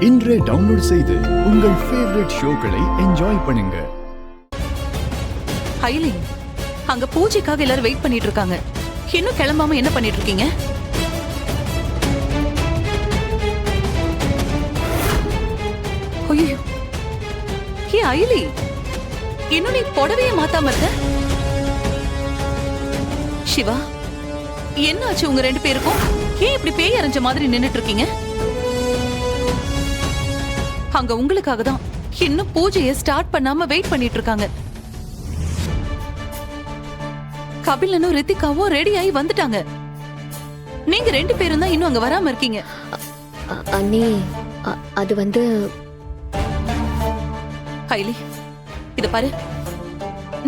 இன்றே டவுன்லோட் செய்து உங்கள் ஃபேவரட் ஷோக்களை என்ஜாய் பண்ணுங்க. ஹைலி, அங்க பூஜைக்காக எல்லாரும் வெயிட் பண்ணிட்டு இருக்காங்க. இன்னும் கிளம்பாம என்ன பண்ணிட்டு இருக்கீங்க? ஐயோ, ஏ ஐலி, இன்னும் நீ புடவையே மாத்தாம இருக்க? சிவா, என்ன ஆச்சு உங்க ரெண்டு பேருக்கும்? ஏன் இப்படி பேய் அரைஞ்ச மாதிரி நின்னுட்டு இருக்கீங்க? அங்க உங்களுக்காக தான் இன்னும் பூஜையை ஸ்டார்ட் பண்ணாம வெயிட் பண்ணிட்டு இருக்காங்க. கபிலனும் ரித்திகாவும் ரெடி ஆகி வந்துட்டாங்க. நீங்க ரெண்டு பேரும் தான் இன்னும் அங்க வராம இருக்கீங்க. அண்ணி, அது வந்து ஹைலி, இத பாரு,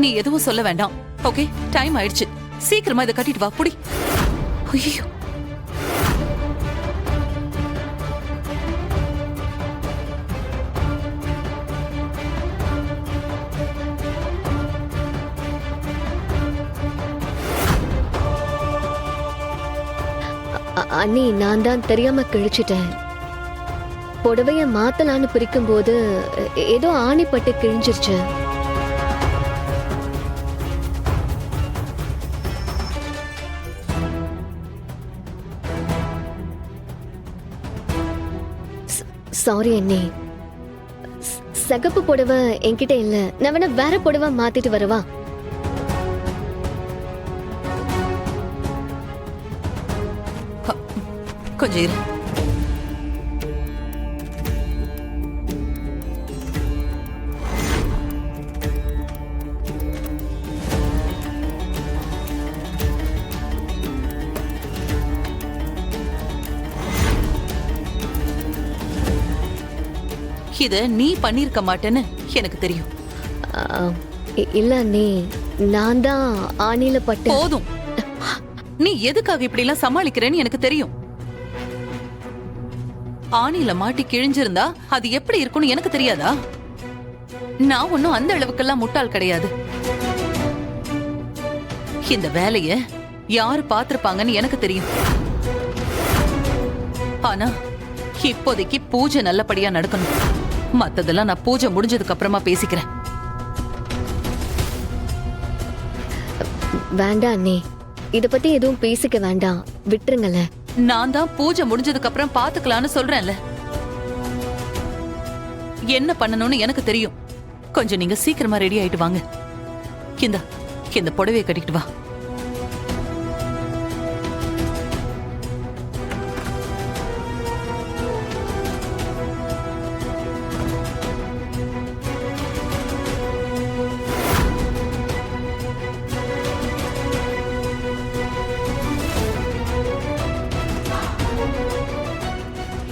நீ எதுவும் சொல்ல வேண்டாம். ஓகே, டைம் ஆயிடுச்சு. சீக்கிரமா இதை கட்டிட்டு வா. புடி. ஐயோ, அண்ணி, நான் தான் தெரியாம கிழிச்சிட்டேன். புடவைய மாத்தலான்னு பிரிக்கும் போது ஏதோ ஆணிப்பட்டு கிழிஞ்சிருச்சு. சாரி அண்ணி. சகப்பு புடவை என்கிட்ட இல்ல. நான் வேணா வேற புடவை மாத்திட்டு வரவா? கொஞ்சம் இரு. இத நீ பண்ணிருக்க மாட்டேன்னு எனக்கு தெரியும். இல்ல அண்ணி, நான் தான் ஆணில பட்டு. போதும். நீ எதுக்காக இப்படி எல்லாம் சமாளிக்கிறேன்னு எனக்கு தெரியும். ஆணில மாட்டி கிழிஞ்சிருந்தா அது எப்படி இருக்கும்னு எனக்கு தெரியாதா? நான் ஒன்னும் அந்த அளவுக்கெல்லாம் முட்டாள் கிடையாது. இந்த வேலைய யாரு பாத்திருப்பாங்கன்னு எனக்கு தெரியும். ஆனா இப்போதைக்கு பூஜை நல்லபடியா நடக்கணும். மத்ததெல்லாம் நான் பூஜை முடிஞ்சதுக்கு அப்புறமா பேசிக்கிறேன். வேண்டாம் அண்ணி, இத பத்தி எதுவும் பேசிக்க வேண்டாம், விட்டுருங்கல. நான் தான் பூஜை முடிஞ்சதுக்கு அப்புறம் பாத்துக்கலாம்னு சொல்றேன்ல. என்ன பண்ணணும்னு எனக்கு தெரியும். கொஞ்சம் நீங்க சீக்கிரமா ரெடி ஆயிட்டு வாங்க. இந்த புடவையை கட்டிட்டு வா.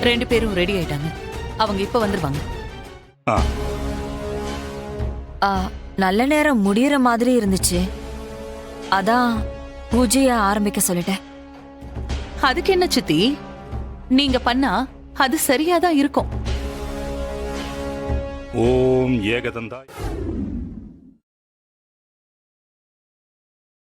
ரெண்டு பேரும் ரெடி ஆயிட்டாங்க. அவங்க இப்ப வந்துருவாங்க. நல்ல நேரம் முடியற மாதிரி இருந்துச்சு. அதான் பூஜைய ஆரம்பிக்க சொல்லிட்டேன். அதுக்கு என்ன சித்தி, நீங்க பண்ணா அது சரியாதான் இருக்கும். ஓம் ஏகதந்தாய்